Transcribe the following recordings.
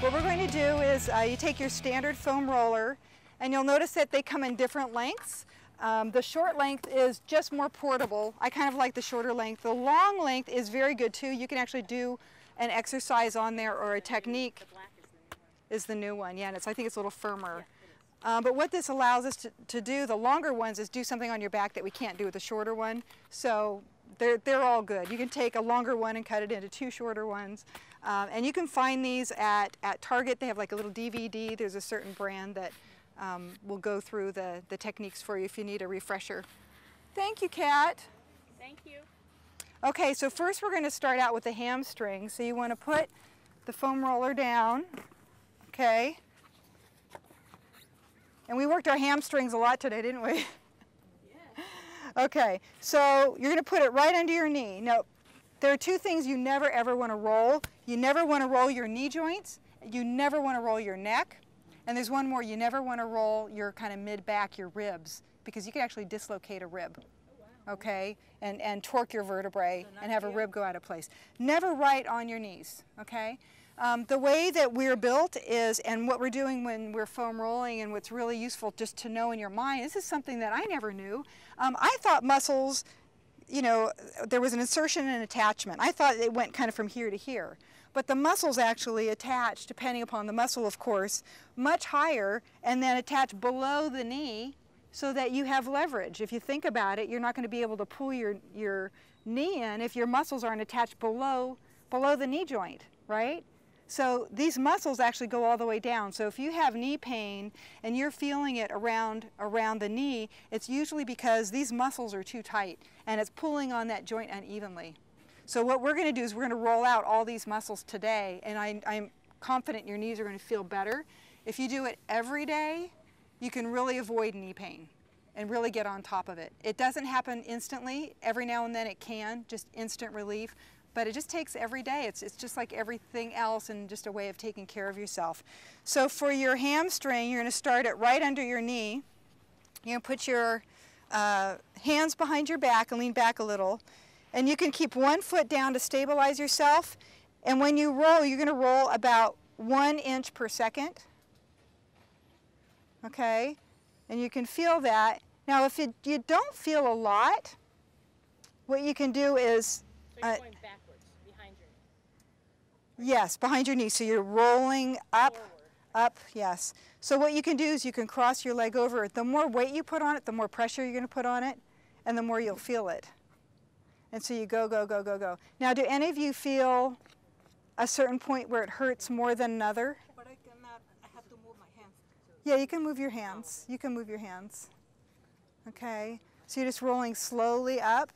What we're going to do is you take your standard foam roller, and you'll notice that they come in different lengths. The short length is just more portable. I kind of like the shorter length. The long length is very good too. You can actually do an exercise on there or a technique. The black is the new one, yeah, and I think it's a little firmer. But what this allows us to do, the longer ones, is do something on your back that we can't do with the shorter one. So they're all good. You can take a longer one and cut it into 2 shorter ones. And you can find these at Target. They have like a little DVD. There's a certain brand that will go through the techniques for you if you need a refresher. Thank you, Kat. Thank you. Okay, so first we're going to start out with the hamstring. So you want to put the foam roller down, okay? And we worked our hamstrings a lot today, didn't we? Yeah. Okay, so you're going to put it right under your knee. Now, there are 2 things you never ever want to roll. You never want to roll your knee joints. You never want to roll your neck. And there's one more, you never want to roll your kind of mid-back, your ribs, because you can actually dislocate a rib. Okay, and torque your vertebrae and have a rib go out of place. Never right on your knees, okay? The way that we're built is, and what we're doing when we're foam rolling, and what's really useful just to know in your mind, this is something that I never knew. I thought muscles, you know, there was an insertion and attachment. I thought it went kind of from here to here. But the muscles actually attach, depending upon the muscle, of course, much higher, and then attach below the knee, so that you have leverage. If you think about it, you're not going to be able to pull your knee in if your muscles aren't attached below the knee joint, right? So these muscles actually go all the way down. So if you have knee pain and you're feeling it around the knee, it's usually because these muscles are too tight and it's pulling on that joint unevenly. So what we're going to do is we're going to roll out all these muscles today, and I'm confident your knees are going to feel better. If you do it every day, you can really avoid knee pain and really get on top of it. It doesn't happen instantly. Every now and then it can, just instant relief, but it just takes every day. It's just like everything else, and just a way of taking care of yourself. So for your hamstring, you're going to start it right under your knee. You're going to put your hands behind your back and lean back a little. And you can keep one foot down to stabilize yourself. And when you roll, you're going to roll about 1 inch per second. Okay, and you can feel that. Now, if you don't feel a lot, what you can do is... So you're going backwards, behind your knee? Yes, behind your knee. So you're rolling up, Forward. up, yes. So what you can do is you can cross your leg over. The more weight you put on it, the more pressure you're going to put on it, and the more you'll feel it. And so you go, go, go, go, go. Now, do any of you feel a certain point where it hurts more than another? But I cannot, I have to move my hands. Yeah, you can move your hands. You can move your hands. Okay, so you're just rolling slowly up.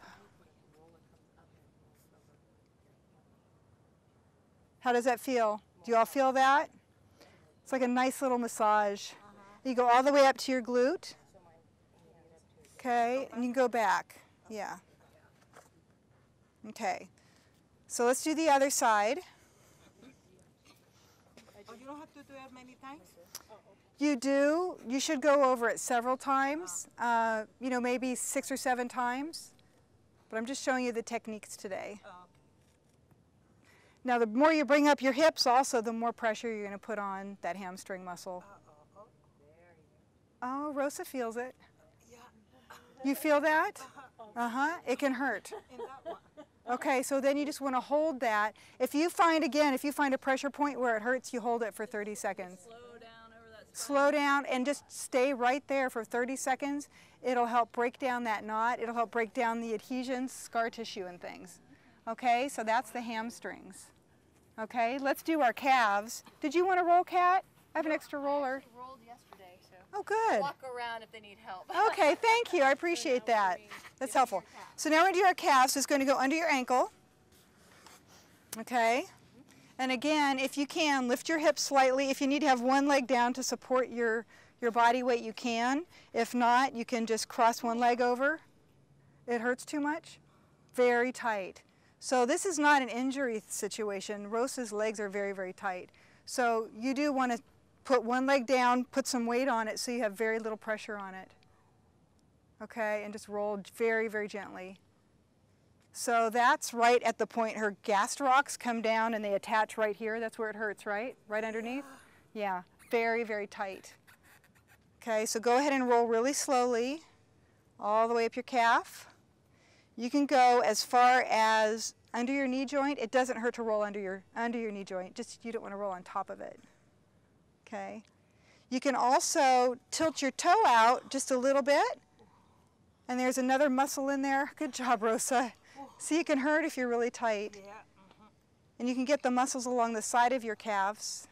How does that feel? Do you all feel that? It's like a nice little massage. You go all the way up to your glute. Okay, and you can go back. Yeah. Okay, so let's do the other side. Oh, you don't have to do it many times? You do. You should go over it several times, you know, maybe 6 or 7 times. But I'm just showing you the techniques today. Okay. Now, the more you bring up your hips, also, the more pressure you're going to put on that hamstring muscle. Oh, Rosa feels it. Yeah. You feel that? Uh-huh. It can hurt. In that one. Okay, so then you just want to hold that. If you find a pressure point where it hurts, you hold it for 30 seconds. Slow down over that spine. Slow down and just stay right there for 30 seconds. It'll help break down that knot. It'll help break down the adhesions, scar tissue, and things. Okay, so that's the hamstrings. Okay, let's do our calves. Did you want to roll, Kat? I have an extra roller. I rolled yesterday, so Oh, good. walk around if they need help. Okay, thank you. I appreciate that. That's helpful. So now we're going to do our calves. It's going to go under your ankle. Okay. And again, if you can, lift your hips slightly. If you need to have one leg down to support your body weight, you can. If not, you can just cross one leg over. It hurts too much? Very tight. So this is not an injury situation. Rosa's legs are very, very tight. So you do want to put one leg down, put some weight on it so you have very little pressure on it. Okay, and just roll very, very gently. So that's right at the point her gastrocs come down and they attach right here. That's where it hurts, right? Right underneath? Yeah, very, very tight. Okay, so go ahead and roll really slowly all the way up your calf. You can go as far as under your knee joint. It doesn't hurt to roll under your knee joint, just you don't want to roll on top of it. Okay. You can also tilt your toe out just a little bit. And there's another muscle in there. Good job, Rosa. See, it can hurt if you're really tight. Yeah. And you can get the muscles along the side of your calves.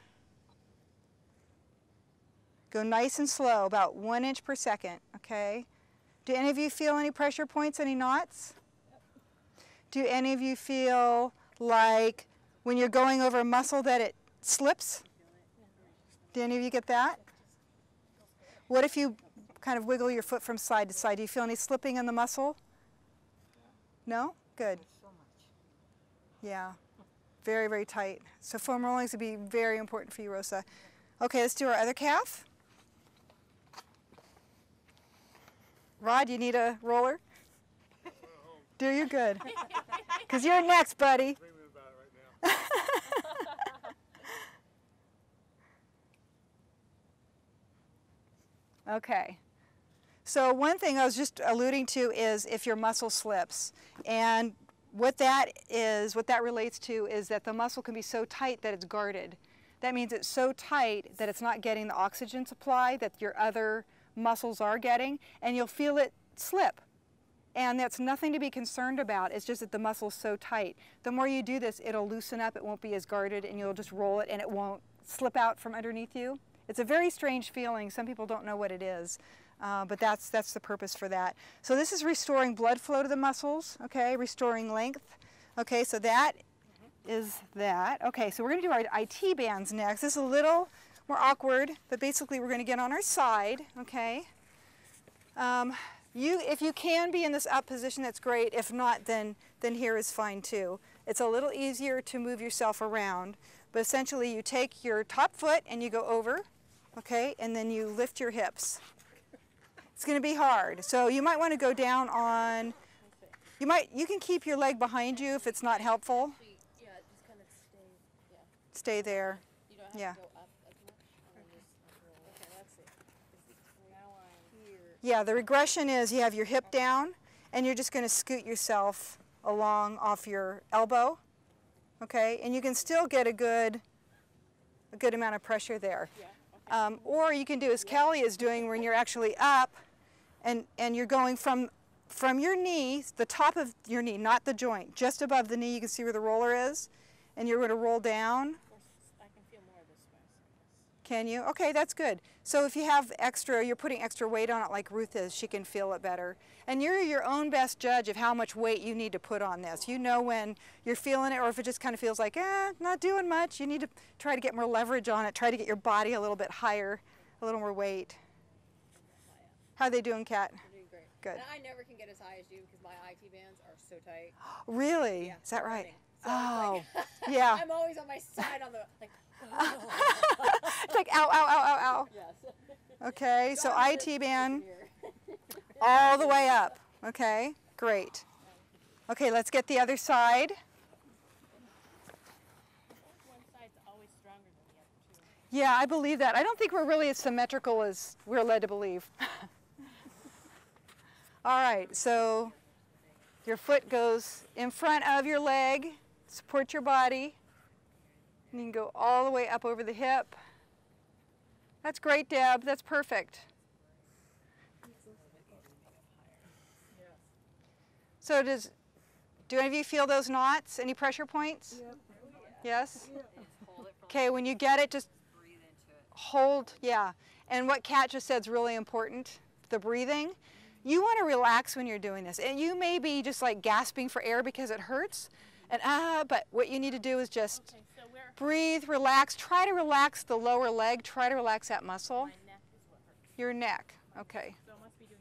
Go nice and slow, about 1 inch per second, okay? Do any of you feel any pressure points, any knots? Do any of you feel like when you're going over a muscle that it slips? Do any of you get that? What if you kind of wiggle your foot from side to side? Do you feel any slipping in the muscle? No? Good. Yeah. Very, very tight. So foam rollings would be very important for you, Rosa. Okay, let's do our other calf. Rod, you need a roller? Do you? Good. Because you're next, buddy. Okay. So one thing I was just alluding to is if your muscle slips. And what that relates to is that the muscle can be so tight that it's guarded. That means it's so tight that it's not getting the oxygen supply that your other muscles are getting, and you'll feel it slip. And that's nothing to be concerned about. It's just that the muscle's so tight. The more you do this, it'll loosen up, it won't be as guarded, and you'll just roll it and it won't slip out from underneath you. It's a very strange feeling. Some people don't know what it is, but that's the purpose for that. So this is restoring blood flow to the muscles, okay, restoring length. Okay, so that is that. Okay, so we're going to do our IT bands next. This is a little more awkward, but basically we're going to get on our side, okay? If you can be in this up position, that's great. If not, then here is fine too. It's a little easier to move yourself around, but essentially you take your top foot and you go over, okay, and then you lift your hips. It's going to be hard, so you might want to go down on, you can keep your leg behind you if it's not helpful. Yeah, just kind of Stay there. You don't have Yeah. to go up as much. And then just roll. Okay, let's see. Now I'm here. Yeah, the regression is you have your hip down and you're just going to scoot yourself along off your elbow, okay? And you can still get a good amount of pressure there. Yeah, okay. Or you can do as Kelly is doing when you're actually up and you're going from your knee, the top of your knee, not the joint, just above the knee. You can see where the roller is, and you're going to roll down. I can feel more this way. So Can you? Okay, that's good. So if you have you're putting extra weight on it like Ruth is, she can feel it better. And you're your own best judge of how much weight you need to put on this. You know when you're feeling it, or if it just kind of feels like, not doing much. You need to try to get more leverage on it, try to get your body a little bit higher, a little more weight. How are they doing, Kat? You're doing great. Good. And I never can get as high as you because my IT bands are so tight. Really? Yeah, Is that right? so Oh, it's like, yeah. I'm always on my side on the, like, It's like, ow, ow, ow, ow, ow. yes. Okay, so I'm just IT band here. all the way up. Okay, great. Okay, let's get the other side. One side's always stronger than the other, too. Yeah, I believe that. I don't think we're really as symmetrical as we're led to believe. All right, so your foot goes in front of your leg, support your body, and you can go all the way up over the hip. That's great, Deb. That's perfect. So do any of you feel those knots? Any pressure points? Yep. Yes? Hold it for Okay, when you get it, just breathe into it. hold, yeah. And what Kat just said is really important, the breathing. You want to relax when you're doing this. And you may be just like gasping for air because it hurts, and but what you need to do is just Okay, so where breathe, relax. Try to relax the lower leg. Try to relax that muscle. my neck is what hurts. Your neck, okay. So I must be doing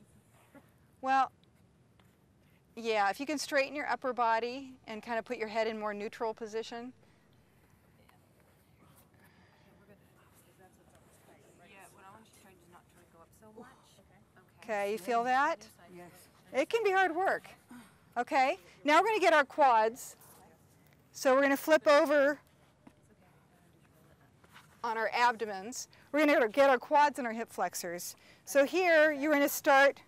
some. Well, yeah, if you can straighten your upper body and kind of put your head in more neutral position. Yeah, what I want you to try to not try to go up so much. Okay, you feel that? Yes. It can be hard work. Okay, now we're going to get our quads. So we're going to flip over on our abdomens. We're going to get our quads and our hip flexors. So here you're going to start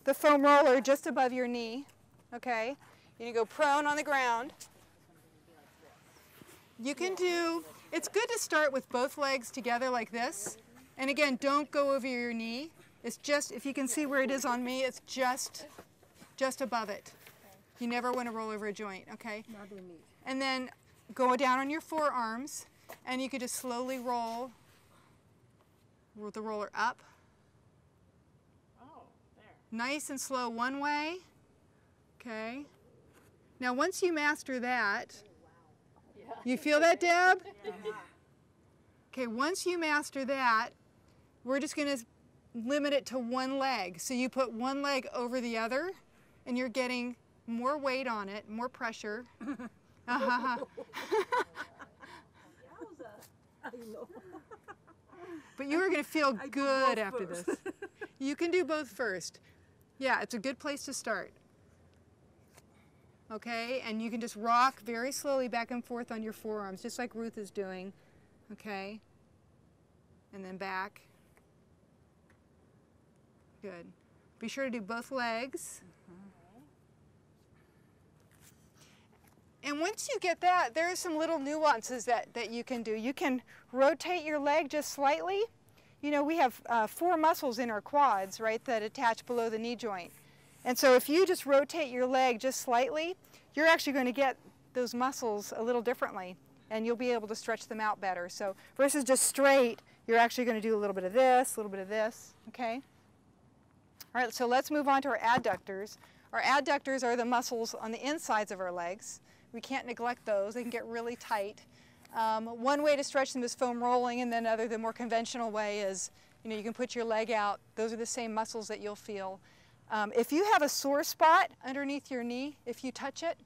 the foam roller just above your knee. Okay, you're going to go prone on the ground. You can do, it's good to start with both legs together like this. And again, don't go over your knee. It's just, if you can see where it is on me, it's just above it. You never want to roll over a joint, okay? And then go down on your forearms, and you could just slowly roll the roller up. Oh, there. Nice and slow one way, okay? Now once you master that, you feel that, Deb? Okay, once you master that, we're just going to limit it to one leg. So you put one leg over the other, and you're getting more weight on it, more pressure. But you are going to feel good after this. You can do both first. Yeah, it's a good place to start. Okay, and you can just rock very slowly back and forth on your forearms, just like Ruth is doing. Okay, and then back. Good. Be sure to do both legs. And once you get that, there are some little nuances that you can do. You can rotate your leg just slightly. You know, we have 4 muscles in our quads, right, that attach below the knee joint. And so if you just rotate your leg just slightly, you're actually going to get those muscles a little differently, and you'll be able to stretch them out better. So versus just straight, you're actually going to do a little bit of this, a little bit of this, okay? All right, so let's move on to our adductors. Our adductors are the muscles on the insides of our legs. We can't neglect those. They can get really tight. One way to stretch them is foam rolling, and then the more conventional way is, you know, you can put your leg out. Those are the same muscles that you'll feel. If you have a sore spot underneath your knee, if you touch it,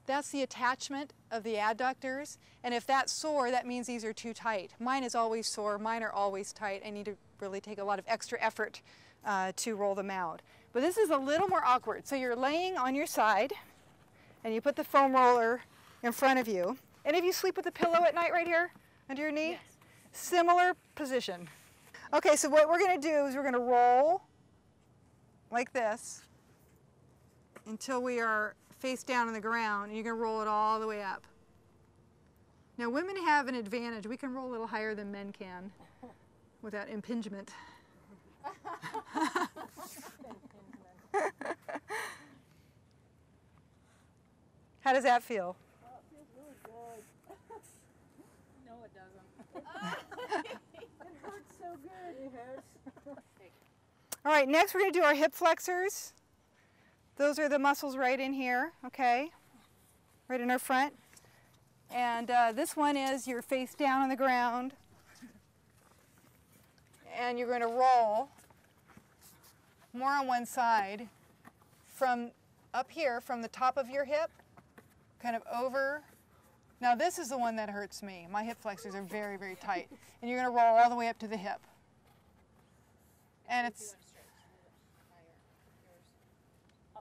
that's the attachment of the adductors. And if that's sore, that means these are too tight. Mine is always sore. Mine are always tight. I need to really take a lot of extra effort to roll them out. But this is a little more awkward. So you're laying on your side, and you put the foam roller in front of you. And if you sleep with a pillow at night right here under your knee, yes. Similar position. Okay, so what we're going to do is we're going to roll like this until we are face down on the ground, and you're going to roll it all the way up. Now women have an advantage. We can roll a little higher than men can without impingement. How does that feel? Oh, it feels really good. No, it doesn't. It hurts so good. It hurts. All right, next we're going to do our hip flexors. Those are the muscles right in here, okay? Right in our front. And this one is your face down on the ground. And you're going to roll more on one side from up here, from the top of your hip, kind of over. Now this is the one that hurts me. My hip flexors are very, very tight. And you're going to roll all the way up to the hip. And it's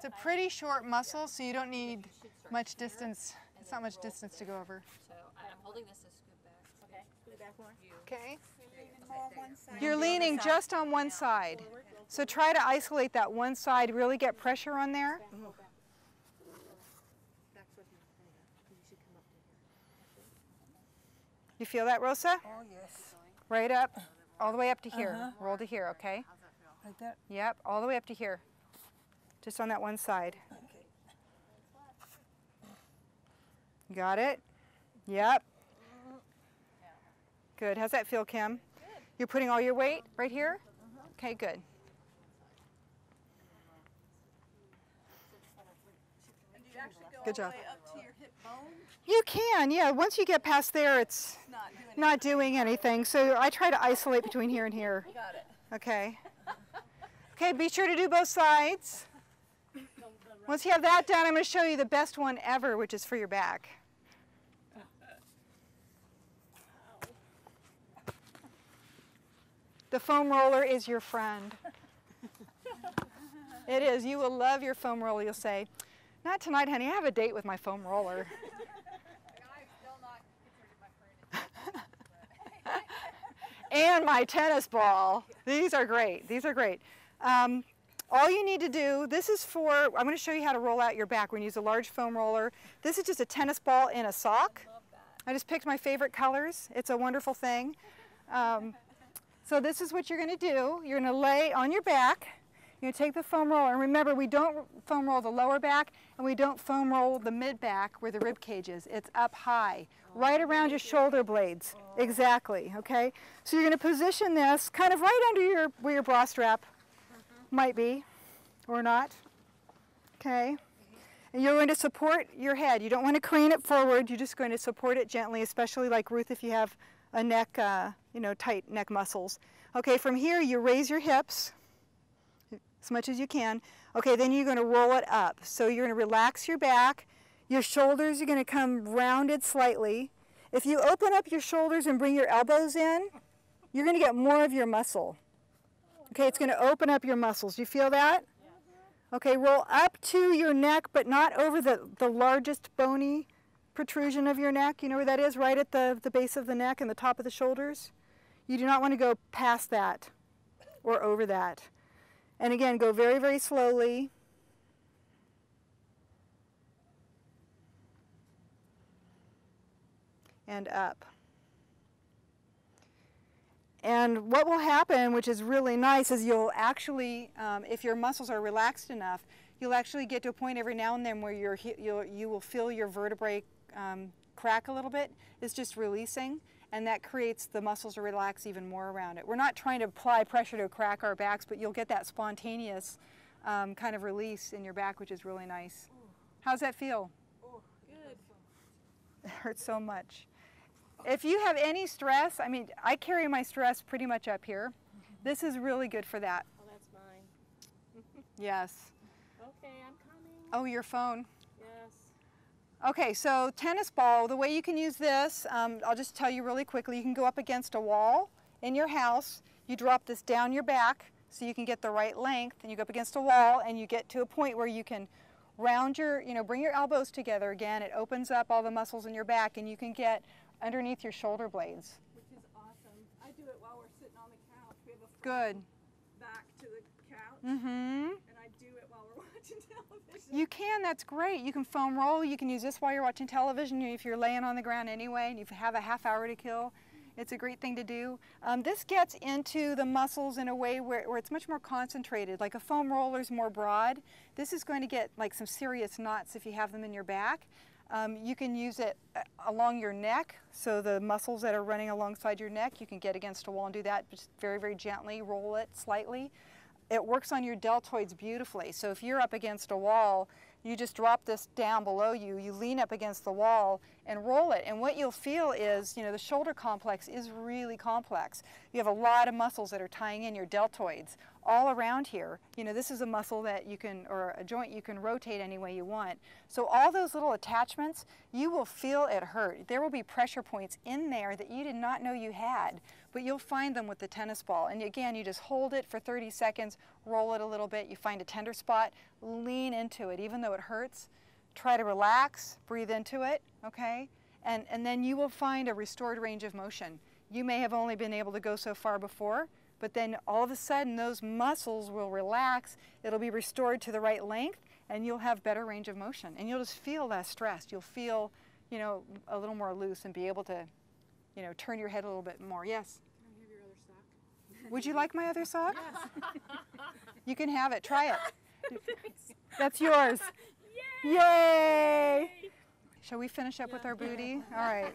a pretty short muscle, so you don't need much distance. It's not much distance to go over. So I'm holding this to scoot back. Okay, scoot back more. Okay. One side. You're leaning just on one side. So try to isolate that one side, really get pressure on there. You feel that, Rosa? Oh, yes. Right up, all the way up to here. Roll to here, okay? Like that? Yep, all the way up to here. Just on that one side. Got it? Yep. Good. How's that feel, Kim? You're putting all your weight right here? Okay, good. Good job. Up to your hip bone? You can, yeah. Once you get past there, it's not doing anything. So I try to isolate between here and here. Got it. Okay. Okay, be sure to do both sides. Once you have that done, I'm going to show you the best one ever, which is for your back. The foam roller is your friend. It is. You will love your foam roller. You'll say, Not tonight, honey. I have a date with my foam roller. I'm still not considered my friend. And my tennis ball. These are great. These are great. All you need to do, this is for, I'm going to show you how to roll out your back. We're going to use a large foam roller. This is just a tennis ball in a sock. Love that. I just picked my favorite colors. It's a wonderful thing. So this is what you're going to do. You're going to lay on your back. You're going to take the foam roller. And remember, we don't foam roll the lower back, and we don't foam roll the mid back where the rib cage is. It's up high, right around your shoulder blades. Exactly, okay? So you're going to position this kind of right under where your bra strap might be, or not, okay? And you're going to support your head. You don't want to crane it forward. You're just going to support it gently, especially like Ruth if you have a neck, tight neck muscles. Okay, from here you raise your hips as much as you can. Okay, then you're going to roll it up. So you're going to relax your back. Your shoulders are going to come rounded slightly. If you open up your shoulders and bring your elbows in, you're going to get more of your muscle. Okay, it's going to open up your muscles. You feel that? Okay, roll up to your neck, but not over the largest bony protrusion of your neck. You know where that is? Right at the base of the neck and the top of the shoulders. You do not want to go past that or over that. And again, go very, very slowly. And up. And what will happen, which is really nice, is you'll actually, if your muscles are relaxed enough, you'll actually get to a point every now and then where you will feel your vertebrae crack a little bit. It's just releasing, and that creates the muscles to relax even more around it. We're not trying to apply pressure to crack our backs, but you'll get that spontaneous kind of release in your back, which is really nice. How's that feel? Oh, good. It hurts so much. If you have any stress, I mean, I carry my stress pretty much up here. This is really good for that. Oh, that's mine. Yes. Okay, I'm coming. Oh, your phone. Yes. Okay, so tennis ball, the way you can use this, I'll just tell you really quickly. You can go up against a wall in your house. You drop this down your back so you can get the right length, and you go up against a wall and you get to a point where you can round your, bring your elbows together again. It opens up all the muscles in your back, and you can get underneath your shoulder blades. Which is awesome. I do it while we're sitting on the couch. We have a Good. back to the couch. Mm-hmm. And I do it while we're watching television. You can, that's great. You can foam roll. You can use this while you're watching television. If you're laying on the ground anyway and you have a half hour to kill, it's a great thing to do. This gets into the muscles in a way where it's much more concentrated. Like a foam roller is more broad. This is going to get like some serious knots if you have them in your back. You can use it along your neck, so the muscles that are running alongside your neck, you can get against a wall and do that. Just very, very gently roll it slightly. It works on your deltoids beautifully. So if you're up against a wall, you just drop this down below you, you lean up against the wall and roll it. And what you'll feel is, the shoulder complex is really complex. You have a lot of muscles that are tying in your deltoids all around here. This is a muscle that you can, or a joint you can rotate any way you want. So all those little attachments, you will feel it hurt. There will be pressure points in there that you did not know you had, but you'll find them with the tennis ball. And again, you just hold it for 30 seconds, roll it a little bit, you find a tender spot, lean into it. Even though it hurts, try to relax, breathe into it, okay? And then you will find a restored range of motion. You may have only been able to go so far before, but then all of a sudden those muscles will relax, it'll be restored to the right length, and you'll have better range of motion. And you'll just feel less stressed. You'll feel, a little more loose and be able to, turn your head a little bit more. Yes? Can I have your other sock? Would you like my other sock? Yes. You can have it. Try it. That's yours. Yay! Shall we finish up with our booty? All right.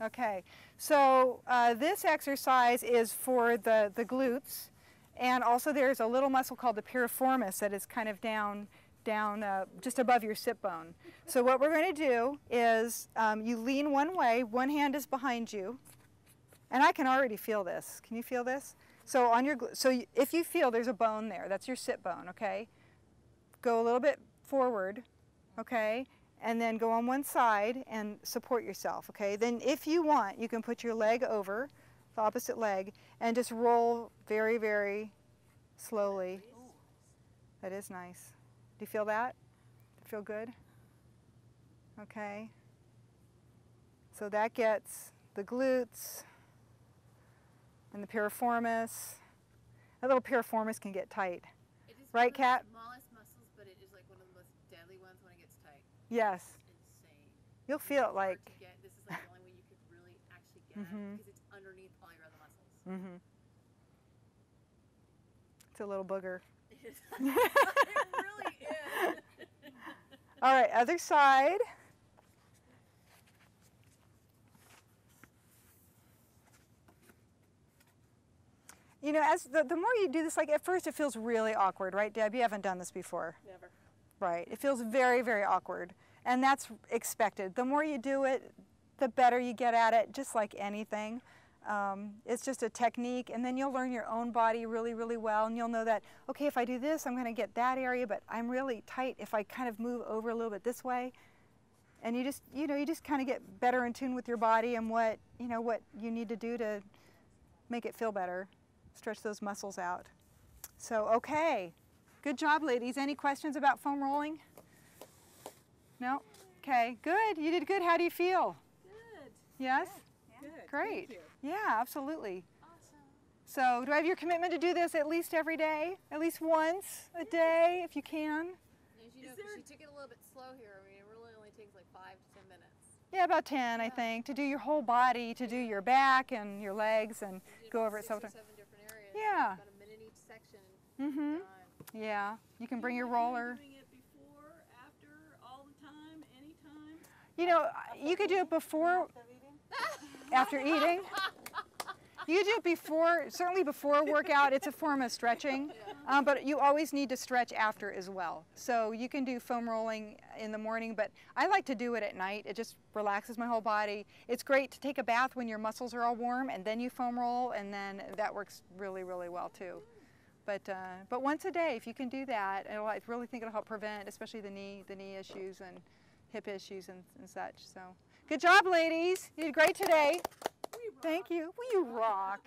Okay. So this exercise is for the glutes, and also there's a little muscle called the piriformis that is kind of down just above your sit bone. So what we're going to do is you lean one way, one hand is behind you, and I can already feel this. Can you feel this? So if you feel there's a bone there, that's your sit bone, okay? Go a little bit forward, okay? And then go on one side and support yourself, okay? Then if you want, you can put your leg over, the opposite leg, and just roll very, very slowly. That is nice. Do you feel that? Feel good? Okay. So that gets the glutes and the piriformis. That little piriformis can get tight. It is Right, one of Kat? the smallest muscles, but it is like one of the most deadly ones when it gets tight. Yes. It's insane. You'll feel it like. Hard to get. This is like the only way you could really actually get at it because it's underneath all your other muscles. Mm-hmm. It's a little booger. It is. It really is. All right, other side. You know, as the more you do this, like at first it feels really awkward, right, Deb? You haven't done this before. Never. Right. It feels very, very awkward. And that's expected. The more you do it, the better you get at it, just like anything. It's just a technique, and then you'll learn your own body really, really well, and you'll know that, okay, if I do this, I'm going to get that area, but I'm really tight if I kind of move over a little bit this way. And you just kind of get better in tune with your body and what you need to do to make it feel better. Stretch those muscles out. So, okay. Good job, ladies. Any questions about foam rolling? No? Okay, good. You did good. How do you feel? Good. Yes? Good. Great. Thank you. Yeah, absolutely. Awesome. So, do I have your commitment to do this at least every day? At least once a day, if you can? As you know, Is there- she took it a little bit slow here. I mean, it really only takes like 5 to 10 minutes. Yeah, about 10, I think, to do your whole body, to do your back and your legs and We did go about over it 6 several or times. 7 different areas. Yeah. About a minute each section. Mm-hmm. Done. Yeah, you can bring Do your you recommend roller. Doing it before, after, all the time, anytime? You know, you could do it before, after eating. You could do it before, certainly before a workout. It's a form of stretching, but you always need to stretch after as well. So you can do foam rolling in the morning, but I like to do it at night. It just relaxes my whole body. It's great to take a bath when your muscles are all warm, and then you foam roll, and then that works really, really well too. But once a day, if you can do that, I really think it'll help prevent, especially the knee issues and hip issues and such. So, good job, ladies. You did great today. Thank you. Well, you rock.